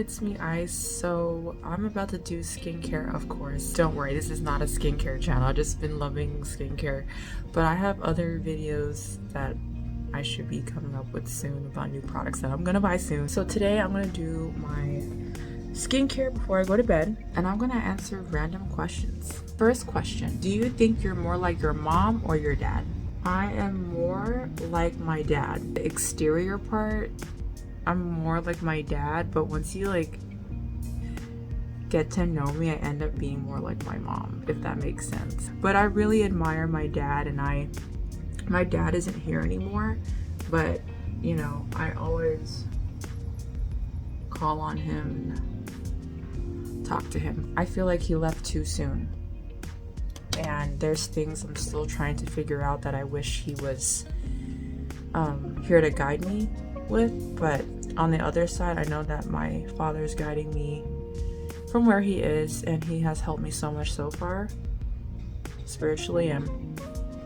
it's me, Ice. So I'm about to do skincare, of course. Don't worry, this is not a skincare channel. I've just been loving skincare. But I have other videos that I should be coming up with soon about new products that I'm gonna buy soon. So today I'm gonna do my skincare before I go to bed, and I'm gonna answer random questions. First question, do you think you're more like your mom or your dad? I am more like my dad. The exterior part, I'm more like my dad, but once you like get to know me, I end up being more like my mom, if that makes sense. But I really admire my dad, and my dad isn't here anymore, but you know, I always call on him and talk to him. I feel like he left too soon, and there's things I'm still trying to figure out that I wish he was here to guide me with. But on the other side, I know that my father is guiding me from where he is, and he has helped me so much so far spiritually, and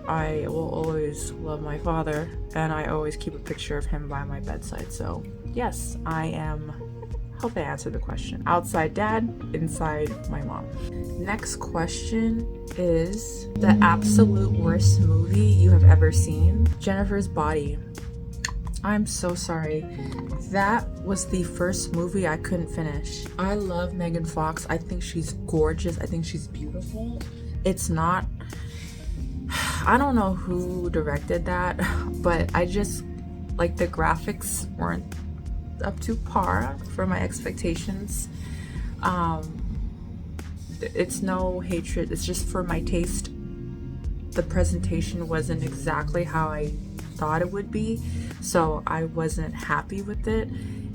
I will always love my father, and I always keep a picture of him by my bedside. So yes, hope I answered the question. Outside dad, inside my mom. Next question is the absolute worst movie you have ever seen. Jennifer's Body. I'm so sorry. That was the first movie I couldn't finish. I love Megan Fox. I think she's gorgeous. I think she's beautiful. It's not, I don't know who directed that, but I just, like, the graphics weren't up to par for my expectations. It's no hatred, it's just for my taste. The presentation wasn't exactly how I thought it would be, so I wasn't happy with it,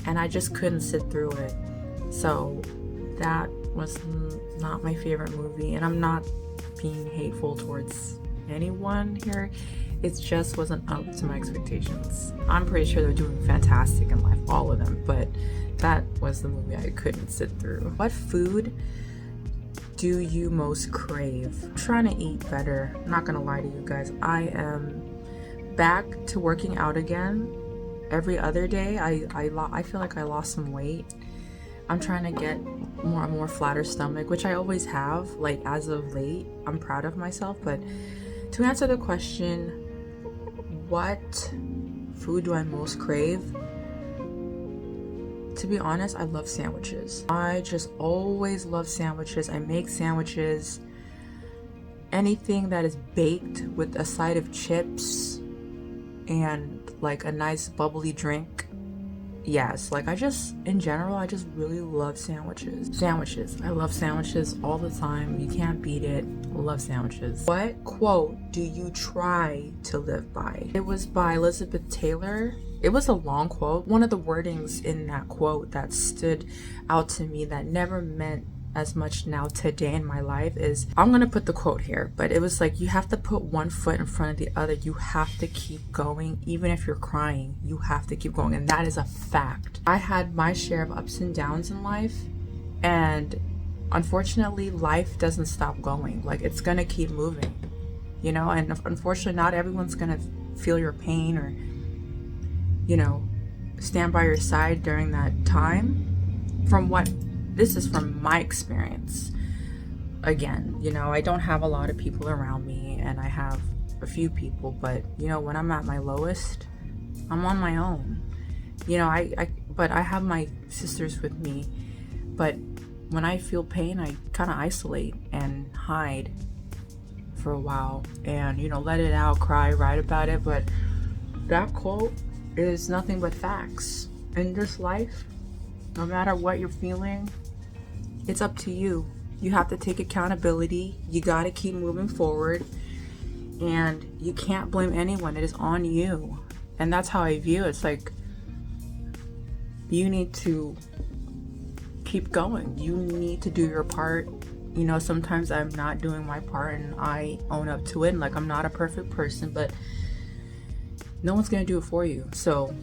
and I just couldn't sit through it. So that was not my favorite movie, and I'm not being hateful towards anyone here. It just wasn't up to my expectations. I'm pretty sure they're doing fantastic in life, all of them, but that was the movie I couldn't sit through. What food do you most crave? I'm trying to eat better. I'm not gonna lie to you guys. I am back to working out again every other day. I feel like I lost some weight. I'm trying to get more flatter stomach, which I always have, like, as of late. I'm proud of myself. But to answer the question, what food do I most crave? To be honest, I love sandwiches. I just always love sandwiches. I make sandwiches. Anything that is baked with a side of chips and like a nice bubbly drink. Yes, like in general, I just really love sandwiches. I love sandwiches all the time. You can't beat it. Love sandwiches. What quote do you try to live by? It was by Elizabeth Taylor. It was a long quote. One of the wordings in that quote that stood out to me that never meant as much now today in my life is, I'm gonna put the quote here, but it was like, you have to put one foot in front of the other. You have to keep going. Even if you're crying, you have to keep going. And that is a fact. I had my share of ups and downs in life, and unfortunately life doesn't stop going. Like, it's gonna keep moving, you know, and unfortunately not everyone's gonna feel your pain or, you know, stand by your side during that time. This is from my experience. Again, you know, I don't have a lot of people around me, and I have a few people, but you know, when I'm at my lowest, I'm on my own. You know, but I have my sisters with me, but when I feel pain, I kind of isolate and hide for a while and, you know, let it out, cry, write about it. But that quote is nothing but facts. In this life, no matter what you're feeling, it's up to you. You have to take accountability. You got to keep moving forward, and you can't blame anyone. It is on you. And that's how I view it. It's like, you need to keep going. You need to do your part. You know, sometimes I'm not doing my part, and I own up to it. And like, I'm not a perfect person, but no one's gonna do it for you. So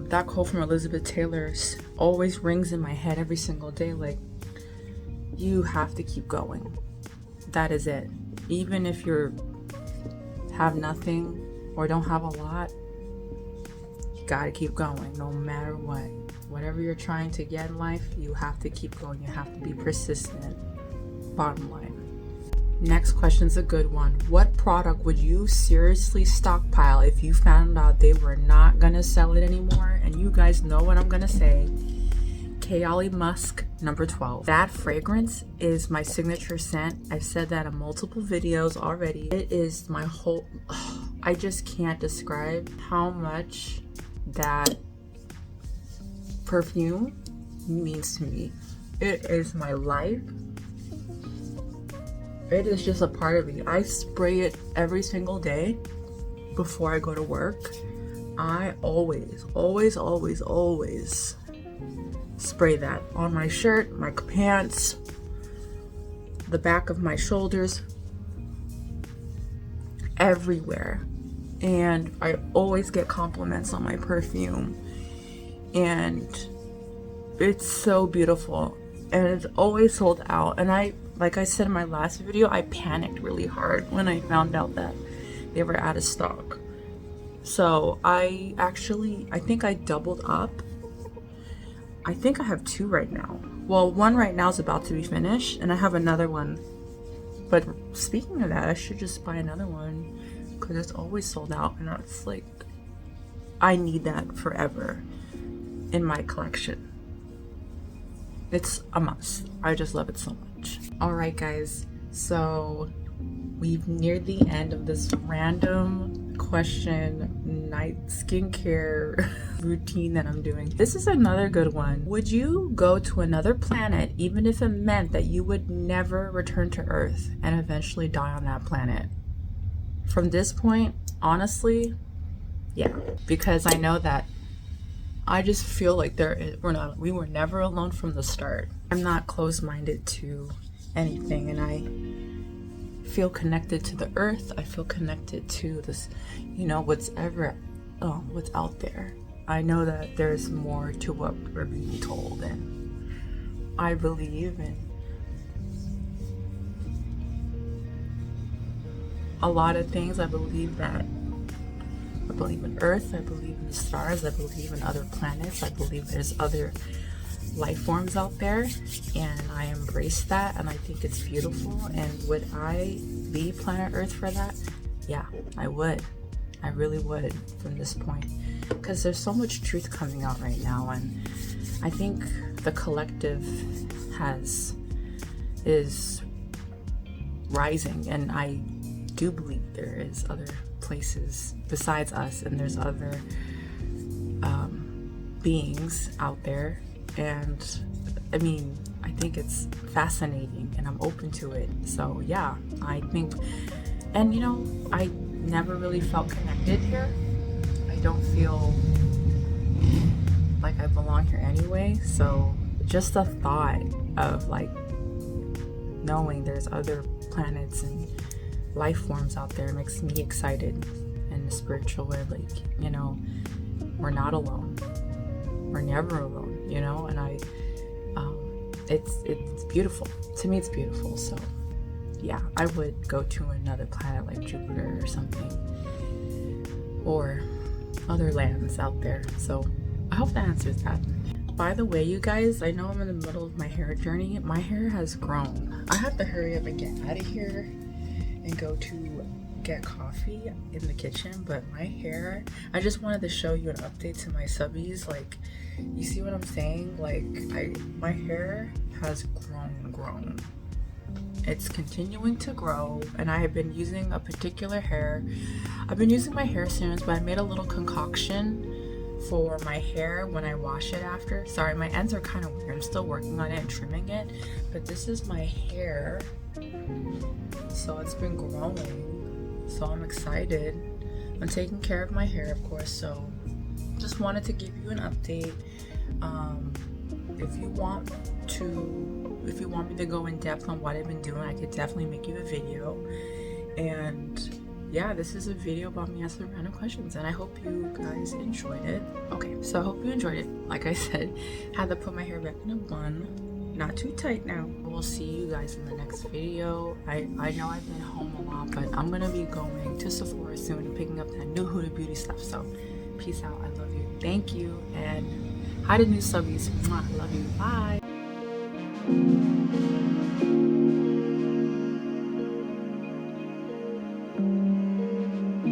that quote from Elizabeth Taylor always rings in my head every single day. Like, you have to keep going. That is it. Even if you have nothing or don't have a lot, you gotta keep going no matter what. whatever you're trying to get in life, you have to keep going. You have to be persistent. Bottom line. Next question's a good one. What product would you seriously stockpile if you found out they were not gonna sell it anymore? And you guys know what I'm gonna say. Kayali Musk number 12. That fragrance is my signature scent. I've said that in multiple videos already. It is my whole, I just can't describe how much that perfume means to me. It is my life. It is just a part of me. I spray it every single day before I go to work. I always spray that on my shirt, my pants, the back of my shoulders, everywhere. And I always get compliments on my perfume. And it's so beautiful. And it's always sold out. And like I said in my last video, I panicked really hard when I found out that they were out of stock. So I think I doubled up. I think I have 2 right now. Well, one right now is about to be finished, and I have another one. But speaking of that, I should just buy another one because it's always sold out, and it's like, I need that forever in my collection. It's a must. I just love it so much. Alright guys, so we've neared the end of this random question night skincare routine that I'm doing. This is another good one. Would you go to another planet even if it meant that you would never return to Earth and eventually die on that planet? From this point, honestly, yeah, because I know that I just feel like we were never alone from the start. I'm not closed-minded to anything, and I feel connected to the earth. I feel connected to this, what's out there. I know that there's more to what we're being told, and I believe in a lot of things. I believe in Earth, I believe in the stars, I believe in other planets, I believe there's other life forms out there, and I embrace that, and I think it's beautiful. And would I leave planet Earth for that? Yeah, I would. I really would from this point, because there's so much truth coming out right now, and I think the collective is rising, and I do believe there is other places besides us, and there's other beings out there. And I mean, I think it's fascinating, and I'm open to it. So yeah, I think, and I never really felt connected here. I don't feel like I belong here anyway. So just the thought of like knowing there's other planets and life forms out there makes me excited in a spiritual way. Like, we're not alone. We're never alone, and it's beautiful. To me, it's beautiful. So yeah, I would go to another planet like Jupiter or something, or other lands out there. So I hope that answers that. By the way, you guys, I know I'm in the middle of my hair journey. My hair has grown. I have to hurry up and get out of here and go to get coffee in the kitchen, but my hair, I just wanted to show you an update to my subbies. Like, you see what I'm saying? Like, my hair has grown. It's continuing to grow, and I have been using a particular hair. I've been using my hair serums, but I made a little concoction for my hair when I wash it after. Sorry, my ends are kind of weird. I'm still working on it and trimming it, but this is my hair. So it's been growing, so I'm excited. I'm taking care of my hair, of course, so just wanted to give you an update. If you want me to go in depth on what I've been doing, I could definitely make you a video. And yeah, this is a video about me answering random questions, and I hope you guys enjoyed it. Okay, so I hope you enjoyed it. Like I said, had to put my hair back in a bun. Not too tight now. We'll see you guys in the next video. I know I've been home a lot, but I'm gonna be going to Sephora soon and picking up that new Huda Beauty stuff. So peace out. I love you. Thank you, and Hi to new subbies. Mwah, love you. Bye.